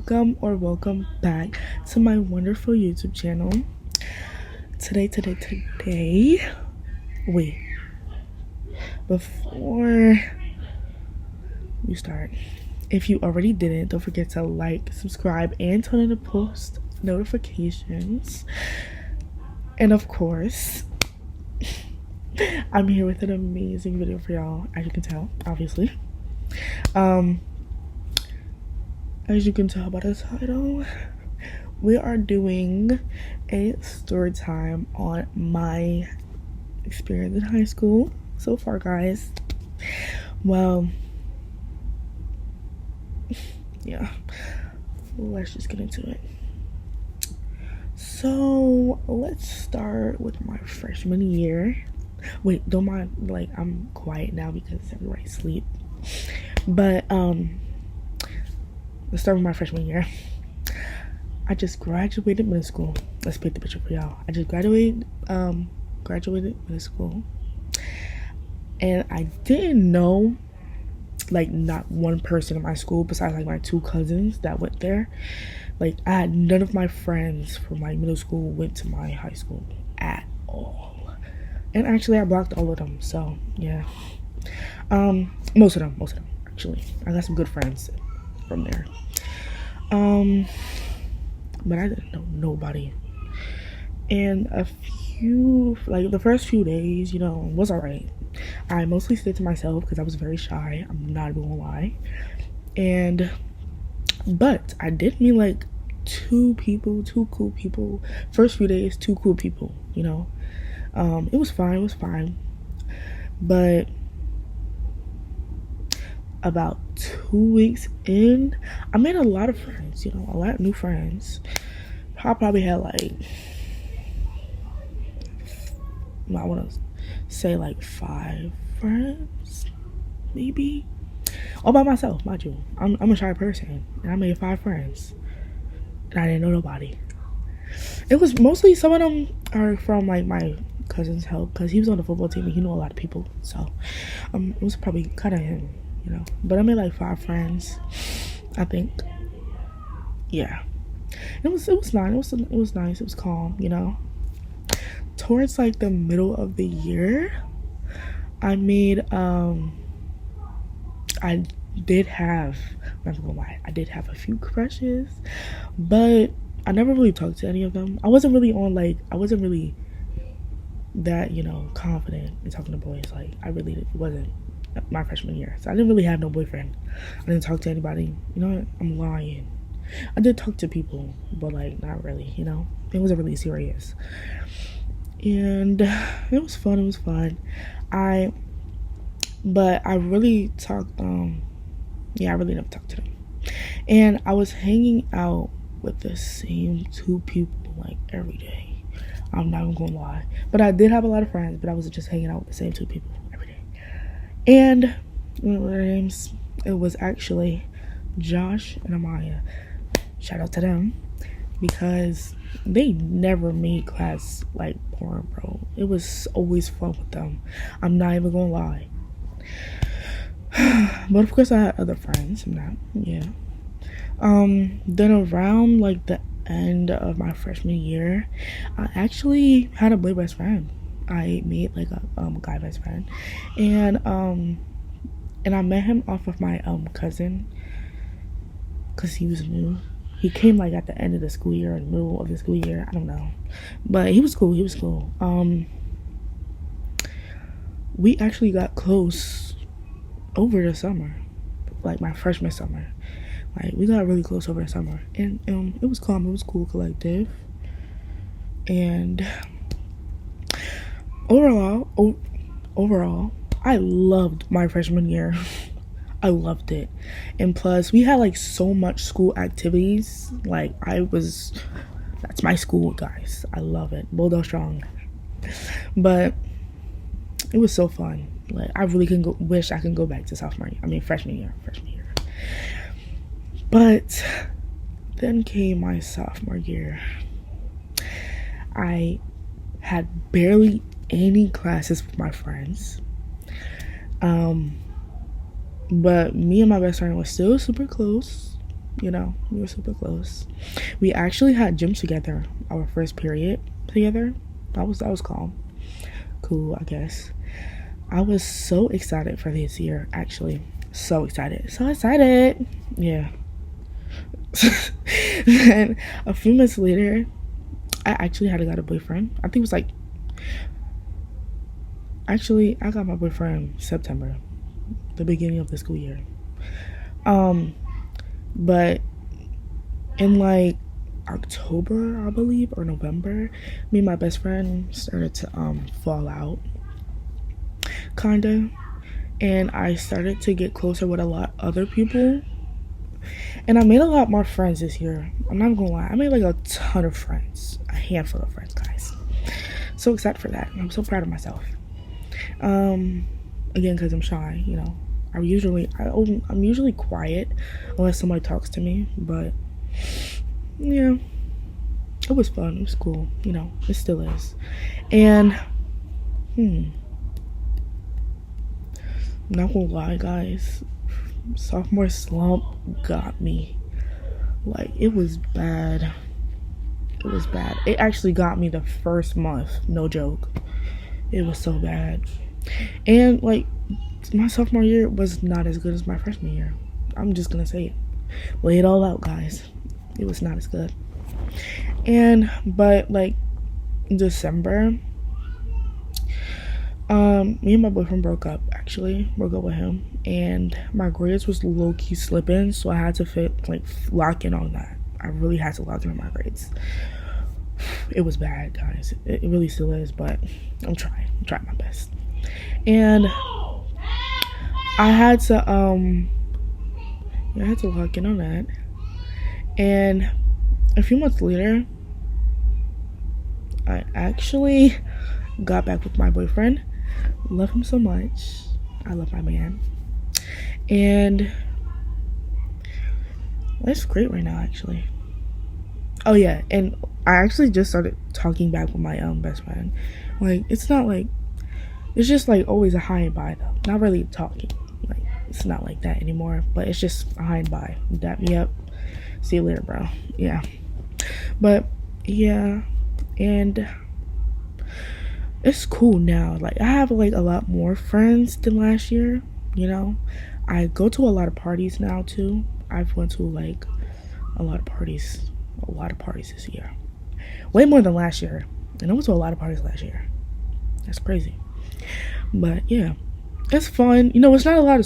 welcome back to my wonderful YouTube channel. Today, wait, before we start, if you already didn't, don't forget to like, subscribe, and turn on the post notifications. And of course, I'm here with an amazing video for y'all, as you can tell, obviously. As you can tell by the title, we are doing a story time on my experience in high school so far, guys. Well, yeah, let's just get into it. So let's start with my freshman year. Wait, don't mind, like, I'm quiet now because everybody's asleep. But let's start with my freshman year. I just graduated middle school. Let's paint the picture for y'all. I just graduated middle school, and I didn't know, like, not one person in my school besides like my two cousins that went there. Like, I had none of my friends from my middle school went to my high school at all, and actually I blocked all of them. So yeah, most of them actually. I got some good friends from there, but I didn't know nobody. And the first few days, was alright. I mostly stayed to myself because I was very shy. I'm not even gonna lie. But I did meet like two cool people. First few days, two cool people, it was fine. But about 2 weeks in, I made a lot of friends, a lot of new friends. I probably had like, I want to say like 5 friends, maybe, all by myself, mind you. I'm a shy person, and I made 5 friends, and I didn't know nobody. It was mostly, some of them are from like my cousin's help, because he was on the football team and he knew a lot of people, so it was probably kind of him, but I made like 5 friends, I think. Yeah, it was nice. It was nice. It was calm, Towards like the middle of the year, I did have, I'm not gonna lie, I did have a few crushes, but I never really talked to any of them. I wasn't really that, confident in talking to boys. Like, I really wasn't my freshman year, so I didn't really have no boyfriend. I didn't talk to anybody. You know what? I'm lying. I did talk to people, but like, not really, it wasn't really serious. And it was fun. But I really talked, I really never talked to them. And I was hanging out with the same 2 people like every day. I'm not even gonna lie. But I did have a lot of friends, but I was just hanging out with the same 2 people every day. And their names, it was actually Josh and Amaya. Shout out to them, because they never made class like boring, bro. It was always fun with them. I'm not even gonna lie. But of course I had other friends. Then around like the end of my freshman year, I actually had a boy best friend. I made like a guy best friend, and I met him off of my cousin, because he was new. He came like at the end of the school year, or the middle of the school year, I don't know, but he was cool. We actually got close over the summer, like my freshman summer. Like, we got really close over the summer, and it was calm, it was cool, collective. And overall, I loved my freshman year. I loved it. And plus, we had like so much school activities. Like, that's my school, guys. I love it. Bulldog strong. But it was so fun. Like, I really wish I can go back to freshman year. But then came my sophomore year. I had barely any classes with my friends. But me and my best friend were still super close. You know, we were super close. We actually had gym together, our first period together. That was calm. Cool, I guess. I was so excited for this year, actually. So excited. So excited. Yeah. Then a few months later, I actually had got a boyfriend. I think it was like, actually, I got my boyfriend September, the beginning of the school year. But in like October, I believe, or November, me and my best friend started to fall out, kinda, and I started to get closer with a lot other people, and I made a lot more friends this year. I'm not gonna lie, I made like a ton of friends, a handful of friends, guys. So excited for that. I'm so proud of myself. Again, because I'm shy, you know. I'm usually quiet unless somebody talks to me, but yeah, it was fun. It was cool, you know. It still is. And not gonna lie, guys, sophomore slump got me. Like, it was bad. It was bad. It actually got me the first month, no joke. It was so bad. And like, my sophomore year was not as good as my freshman year. I'm just gonna say it. Lay it all out, guys. It was not as good. But like in December, me and my boyfriend broke up with him, and my grades was low-key slipping, so I had to lock in on that. I really had to lock in on my grades. It was bad, guys. It really still is, but I'm trying my best. And I had to lock in on that. And a few months later, I actually got back with my boyfriend. Love him so much. I love my man. And that's great right now, actually. Oh yeah, and I actually just started talking back with my best friend. Like, it's not like, it's just like always a hi and bye though. Not really talking. Like, it's not like that anymore, but it's just a hi and bye. Dap me up. See you later, bro. Yeah. But yeah, and it's cool now. Like, I have like a lot more friends than last year, you know. I go to a lot of parties now too. I've went to like a lot of parties this year. Way more than last year. And I went to a lot of parties last year. That's crazy. But yeah, it's fun. You know, it's not a lot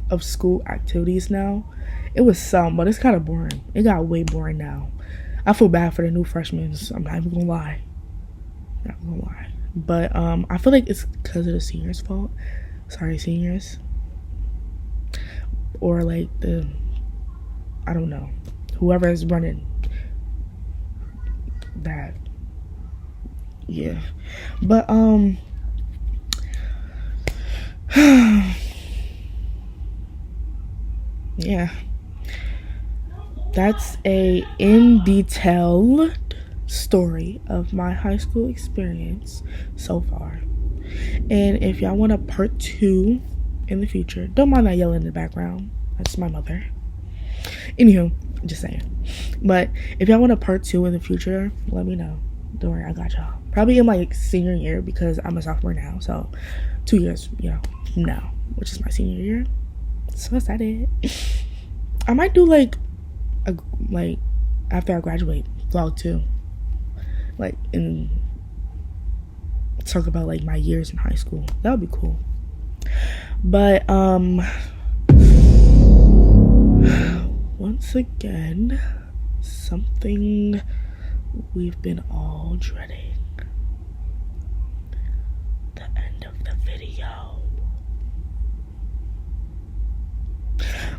of school activities now. It was some, but it's kind of boring. It got way boring now. I feel bad for the new freshmen. I'm not even gonna lie. But I feel like it's because of the seniors' fault. Sorry, seniors. Or like I don't know, whoever is running that. Yeah. But yeah, that's a in detail story of my high school experience so far. And if y'all want a part 2 in the future, don't mind that yelling in the background. That's my mother. Anywho, just saying. But if y'all want a part 2 in the future, let me know. Don't worry, I got y'all. Probably in like senior year, because I'm a sophomore now. So 2 years, you know, from now, which is my senior year. So excited. I might do like after I graduate, vlog 2. Like, and talk about like my years in high school. That would be cool. But once again, something we've been all dreading. The end of the video.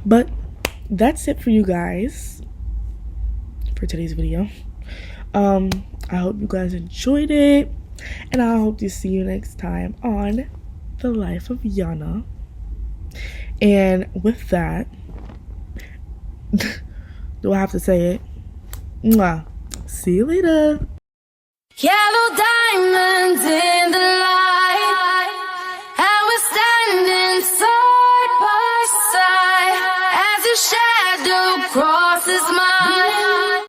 But that's it for you guys for today's video. I hope you guys enjoyed it, and I hope to see you next time on The Life of Yana. And with that, do I have to say it? Mwah. See you later. Yellow diamond.